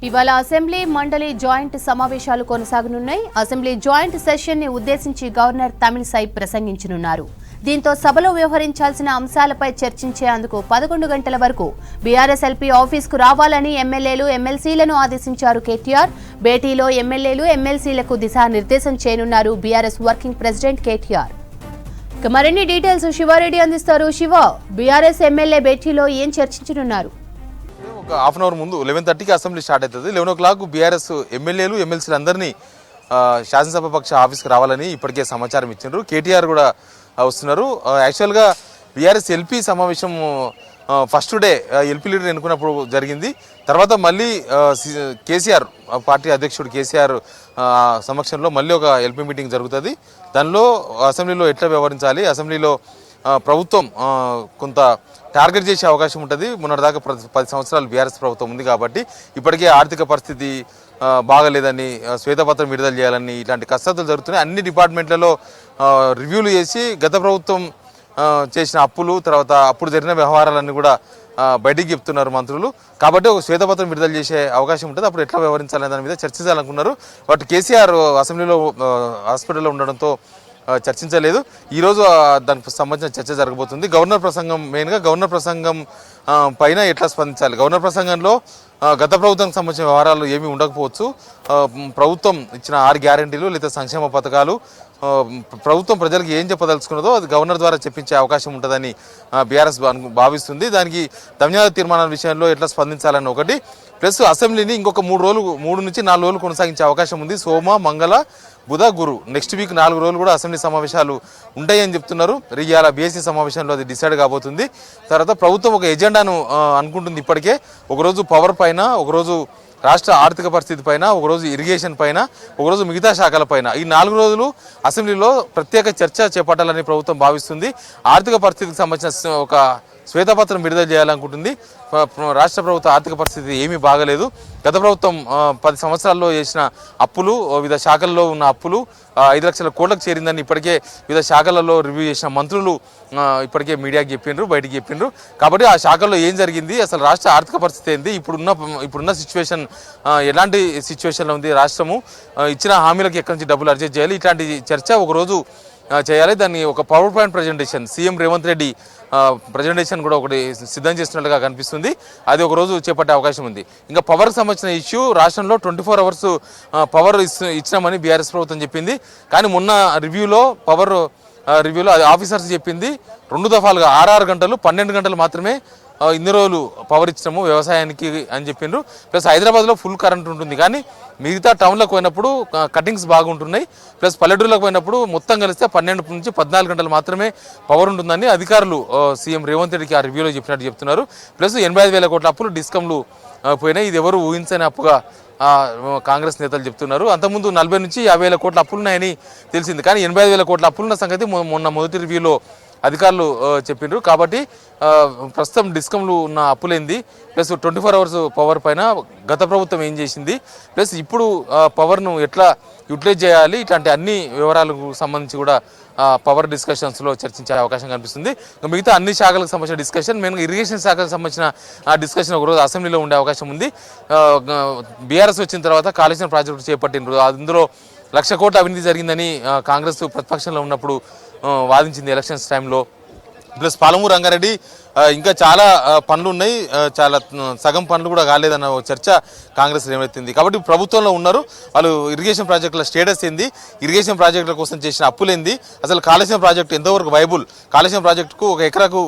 ఇవాళ అసెంబ్లీ మండలి జాయింట్ సమావేశాలు కొనసాగనున్నాయి. అసెంబ్లీ జాయింట్ సెషన్ ని ఉద్దేశించి గవర్నర్ తమిళిసై ప్రసంగించనున్నారు. దీంతో సభలో వ్యవహరించాల్సిన అంశాలపై చర్చించేందుకు 11 గంటల వరకు బీఆర్ఎస్ ఎల్పీ ఆఫీస్కు రావాలని ఎమ్మెల్యేలు ఎమ్మెల్సీలను ఆదేశించారు కేటీఆర్. భేటీలో ఎమ్మెల్యేలు ఎమ్మెల్సీలకు దిశానిర్దేశం చేయనున్నారు బీఆర్ఎస్ వర్కింగ్ ప్రెసిడెంట్ కేటీఆర్. మరిన్ని డీటెయిల్స్ శివారెడ్డి అందిస్తారు. శివ, బీఆర్ఎస్ ఎమ్మెల్యే భేటీలో ఏం చర్చించనున్నారు? ఒక హాఫ్ అన్ అవర్ ముందు 11:30కి అసెంబ్లీ స్టార్ట్ అవుతుంది. 11 o'clock బీఆర్ఎస్ ఎమ్మెల్యేలు ఎమ్మెల్సీలు అందరినీ శాసనసభ పక్ష ఆఫీస్కి రావాలని ఇప్పటికే సమాచారం ఇచ్చారు. కేటీఆర్ కూడా వస్తున్నారు. యాక్చువల్గా బీఆర్ఎస్ ఎల్పీ సమావేశం ఫస్ట్ డే ఎల్పీ లీడర్ ఎన్నుకున్నప్పుడు జరిగింది. తర్వాత మళ్ళీ కేసీఆర్ పార్టీ అధ్యక్షుడు కేసీఆర్ సమక్షంలో మళ్ళీ ఒక ఎల్పీ మీటింగ్ జరుగుతుంది. దానిలో అసెంబ్లీలో ఎట్లా వ్యవహరించాలి, అసెంబ్లీలో ప్రభుత్వం కొంత టార్గెట్ చేసే అవకాశం ఉంటుంది. మొన్నటిదాకా 10 సంవత్సరాలు బీఆర్ఎస్ ప్రభుత్వం ఉంది కాబట్టి ఇప్పటికే ఆర్థిక పరిస్థితి బాగలేదని శ్వేతపత్రం విడుదల చేయాలని ఇలాంటి కసరత్తులు జరుగుతున్నాయి. అన్ని డిపార్ట్మెంట్లలో రివ్యూలు చేసి గత ప్రభుత్వం చేసిన అప్పులు, తర్వాత అప్పుడు జరిగిన వ్యవహారాలన్నీ కూడా బయటికి చెప్తున్నారు మంత్రులు. కాబట్టి ఒక శ్వేతపత్రం విడుదల చేసే అవకాశం ఉంటుంది. అప్పుడు ఎట్లా వ్యవహరించాలనే దాని మీద చర్చించాలనుకున్నారు. బట్ కేసీఆర్ అసెంబ్లీలో హాస్పిటల్లో ఉండడంతో చర్చించలేదు. ఈరోజు దానికి సంబంధించిన చర్చ జరగబోతుంది. గవర్నర్ ప్రసంగం మెయిన్గా గవర్నర్ ప్రసంగం పైన ఎట్లా స్పందించాలి. గవర్నర్ ప్రసంగంలో గత ప్రభుత్వానికి సంబంధించిన వ్యవహారాలు ఏమీ ఉండకపోవచ్చు. ప్రభుత్వం ఇచ్చిన 6 గ్యారెంటీలు లేదా సంక్షేమ పథకాలు ప్రభుత్వం ప్రజలకు ఏం చెప్పదలుచుకున్నదో అది గవర్నర్ ద్వారా చెప్పించే అవకాశం ఉంటుందని బీఆర్ఎస్ భావిస్తుంది. దానికి ధన్యవాద తీర్మానాల విషయంలో ఎట్లా స్పందించాలని ఒకటి, ప్లస్ అసెంబ్లీని ఇంకొక 3 నుంచి 4 రోజులు కొనసాగించే అవకాశం ఉంది. సోమ, మంగళ, బుధ, గురు నెక్స్ట్ వీక్ 4 రోజులు కూడా అసెంబ్లీ సమావేశాలు ఉంటాయని చెప్తున్నారు. ఇవాళ బీఎస్సీ సమావేశంలో అది డిసైడ్ కాబోతుంది. తర్వాత ప్రభుత్వం ఒక ఎజెండాను అనుకుంటుంది. ఇప్పటికే ఒకరోజు పవర్ పైన, ఒకరోజు రాష్ట్ర ఆర్థిక పరిస్థితి పైన, ఒకరోజు ఇరిగేషన్ పైన, ఒకరోజు మిగతా శాఖల పైన ఈ 4 రోజులు అసెంబ్లీలో ప్రత్యేక చర్చ చేపట్టాలని ప్రభుత్వం భావిస్తుంది. ఆర్థిక పరిస్థితికి సంబంధించిన ఒక శ్వేతపత్రం విడుదల చేయాలనుకుంటుంది. రాష్ట్ర ప్రభుత్వ ఆర్థిక పరిస్థితి ఏమీ బాగలేదు. గత ప్రభుత్వం 10 సంవత్సరాల్లో చేసిన అప్పులు, వివిధ శాఖల్లో ఉన్న అప్పులు 5 లక్షల కోట్లకు చేరిందని ఇప్పటికే వివిధ శాఖలలో రివ్యూ చేసిన మంత్రులు ఇప్పటికే మీడియాకి చెప్పిండ్రు, బయటికి చెప్పిండ్రు. కాబట్టి ఆ శాఖల్లో ఏం జరిగింది, అసలు రాష్ట్ర ఆర్థిక పరిస్థితి ఏంది, ఇప్పుడున్న సిచ్యువేషన్ ఎలాంటి సిచ్యువేషన్లో ఉంది, రాష్ట్రము ఇచ్చిన హామీలకు ఎక్కడి నుంచి డబ్బులు అడ్జస్ట్ చేయాలి, ఇట్లాంటి చర్చ ఒకరోజు చేయాలి. దాన్ని ఒక power point presentation CM Revanth Reddy presentation కూడా ఒకటి సిద్ధం చేస్తున్నట్టుగా కనిపిస్తుంది. అది ఒకరోజు చేపట్టే అవకాశం ఉంది. ఇంకా పవర్కి సంబంధించిన ఇష్యూ, రాష్ట్రంలో 24 hours పవర్ ఇచ్చినామని బీఆర్ఎస్ ప్రభుత్వం చెప్పింది. కానీ మొన్న రివ్యూలో అది ఆఫీసర్స్ చెప్పింది 2 దఫాలుగా 6 గంటలు 12 గంటలు మాత్రమే ఇన్ని రోజులు పవర్ ఇచ్చినాము వ్యవసాయానికి అని చెప్పిండ్రు. ప్లస్ హైదరాబాద్లో ఫుల్ కరెంట్ ఉంటుంది, కానీ మిగతా టౌన్లకు పోయినప్పుడు కటింగ్స్ బాగుంటున్నాయి. ప్లస్ పల్లెటూరులకు పోయినప్పుడు మొత్తం కలిస్తే 12 నుంచి 14 గంటలు మాత్రమే పవర్ ఉంటుందని అధికారులు సీఎం రేవంత్ రెడ్డికి ఆ రివ్యూలో చెప్పినట్టు చెప్తున్నారు. ప్లస్ 85,000 కోట్ల అప్పులు డిస్కంలు పోయినాయి. ఇది ఎవరు ఊహించని అప్పుగా కాంగ్రెస్ నేతలు చెప్తున్నారు. అంతకుముందు 40 నుంచి 50,000 కోట్ల అప్పులున్నాయని తెలిసింది, కానీ 85,000 కోట్ల అప్పులున్న సంగతి మొన్న మొదటి రివ్యూలో అధికారులు చెప్పిండ్రు. కాబట్టి ప్రస్తుతం డిస్కంలు ఉన్న అప్పులేంది, ప్లస్ 24 hours పవర్ పైన గత ప్రభుత్వం ఏం చేసింది, ప్లస్ ఇప్పుడు పవర్ను ఎట్లా యూటిలైజ్ చేయాలి, ఇట్లాంటి అన్ని వివరాలకు సంబంధించి కూడా పవర్ డిస్కషన్స్లో చర్చించే అవకాశం కనిపిస్తుంది. మిగతా అన్ని శాఖలకు సంబంధించిన డిస్కషన్, మెయిన్గా ఇరిగేషన్ శాఖకు సంబంధించిన డిస్కషన్ ఒకరోజు అసెంబ్లీలో ఉండే అవకాశం ఉంది. బీఆర్ఎస్ వచ్చిన తర్వాత కాళేశ్వరం ప్రాజెక్టు చేపట్టిండ్రు. అందులో 1,00,000 కోట్ల అవినీతి జరిగిందని కాంగ్రెస్ ప్రతిపక్షంలో ఉన్నప్పుడు వాదించింది ఎలక్షన్స్ టైంలో. ప్లస్ పాలమూరు రంగారెడ్డి ఇంకా చాలా పనులు ఉన్నాయి, చాలా సగం పనులు కూడా కాలేదన్న చర్చ కాంగ్రెస్ ఏమైతుంది. కాబట్టి ప్రభుత్వంలో ఉన్నారు వాళ్ళు. ఇరిగేషన్ ప్రాజెక్టుల స్టేటస్ ఏంది, ఇరిగేషన్ ప్రాజెక్టుల కోసం చేసిన అప్పులేంది, అసలు కాళేశ్వరం ప్రాజెక్టు ఎంతవరకు వైబుల్, కాళేశ్వరం ప్రాజెక్టుకు ఒక ఎకరాకు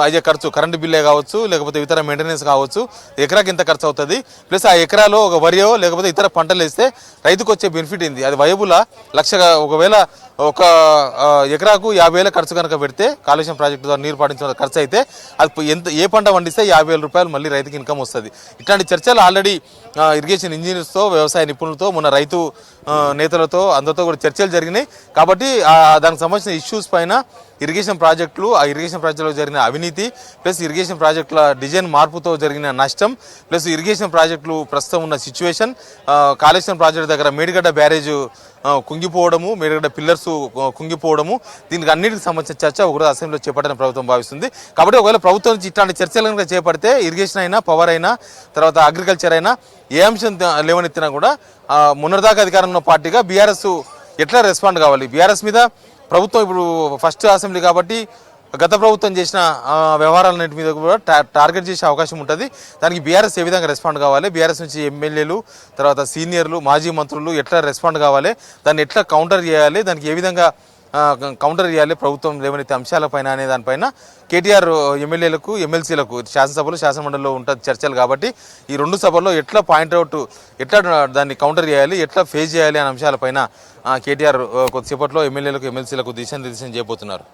అయ్యే ఖర్చు, కరెంటు బిల్లే కావచ్చు, లేకపోతే ఇతర మెయింటెనెన్స్ కావచ్చు, ఎకరాకి ఎంత ఖర్చు అవుతుంది, ప్లస్ ఆ ఎకరాలో ఒక వరియో లేకపోతే ఇతర పంటలు వేస్తే రైతుకు వచ్చే బెనిఫిట్ ఏంది, అది వైబులా, ఒకవేళ ఒక ఎకరాకు 50,000 ఖర్చు కనుక పెడితే కాళేశ్వరం ప్రాజెక్టు ద్వారా నీరు పాటించిన ఖర్చు అయితే అది ఏ పంట పండిస్తే 50,000 రూపాయలు మళ్ళీ రైతుకి ఇన్కమ్ వస్తుంది. ఇట్లాంటి చర్చలు ఆల్రెడీ ఇరిగేషన్ ఇంజనీర్స్తో, వ్యవసాయ నిపుణులతో, మన రైతు నేతలతో అందరితో కూడా చర్చలు జరిగినాయి. కాబట్టి దానికి సంబంధించిన ఇష్యూస్ పైన ఇరిగేషన్ ప్రాజెక్టులు, ఆ ఇరిగేషన్ ప్రాజెక్టులో జరిగిన అవినీతి, ప్లస్ ఇరిగేషన్ ప్రాజెక్టుల డిజైన్ మార్పుతో జరిగిన నష్టం, ప్లస్ ఇరిగేషన్ ప్రాజెక్టులు ప్రస్తుతం ఉన్న సిచ్యువేషన్, కాళేశ్వరం ప్రాజెక్టు దగ్గర మేడిగడ్డ బ్యారేజ్ కుంగిపోవడము, మేడిగడ్డ పిల్లర్స్ కుంగిపోవడము, దీనికి అన్నిటికి సంబంధించిన చర్చ ఒకరోజు అసెంబ్లీలో చేపట్టిన ప్రభుత్వం భావిస్తుంది. కాబట్టి ఒకవేళ ప్రభుత్వం నుంచి ఇట్లాంటి చర్చలు కనుక చేపడితే ఇరిగేషన్ అయినా, పవర్ అయినా, తర్వాత అగ్రికల్చర్ అయినా ఏ అంశం లేవనెత్తినా కూడా మొన్నటిదాకా అధికారంలో ఉన్న పార్టీగా బీఆర్ఎస్ ఎట్లా రెస్పాండ్ కావాలి, బీఆర్ఎస్ మీద ప్రభుత్వం ఇప్పుడు ఫస్ట్ అసెంబ్లీ కాబట్టి గత ప్రభుత్వం చేసిన వ్యవహారాలన్నింటి మీద కూడా టార్గెట్ చేసే అవకాశం ఉంటుంది. దానికి బీఆర్ఎస్ ఏ విధంగా రెస్పాండ్ కావాలి, బీఆర్ఎస్ నుంచి ఎమ్మెల్యేలు, తర్వాత సీనియర్లు, మాజీ మంత్రులు ఎట్లా రెస్పాండ్ కావాలి, దాన్ని ఎట్లా కౌంటర్ చేయాలి, దానికి ఏ విధంగా కౌంటర్ చేయాలి ప్రభుత్వం లేవనెత్తే అంశాలపైన అనే దానిపైన కేటీఆర్ ఎమ్మెల్యేలకు, ఎమ్మెల్సీలకు శాసనసభలో, శాసనమండలిలో ఉంటుంది చర్చలు. కాబట్టి ఈ రెండు సభల్లో ఎట్లా పాయింట్అవుట్, ఎట్లా దాన్ని కౌంటర్ చేయాలి, ఎట్లా ఫేస్ చేయాలి అనే అంశాలపైన కేటీఆర్ కొద్దిసేపట్లో ఎమ్మెల్యేలకు, ఎమ్మెల్సీలకు దిశానిర్దేశం చేయబోతున్నారు.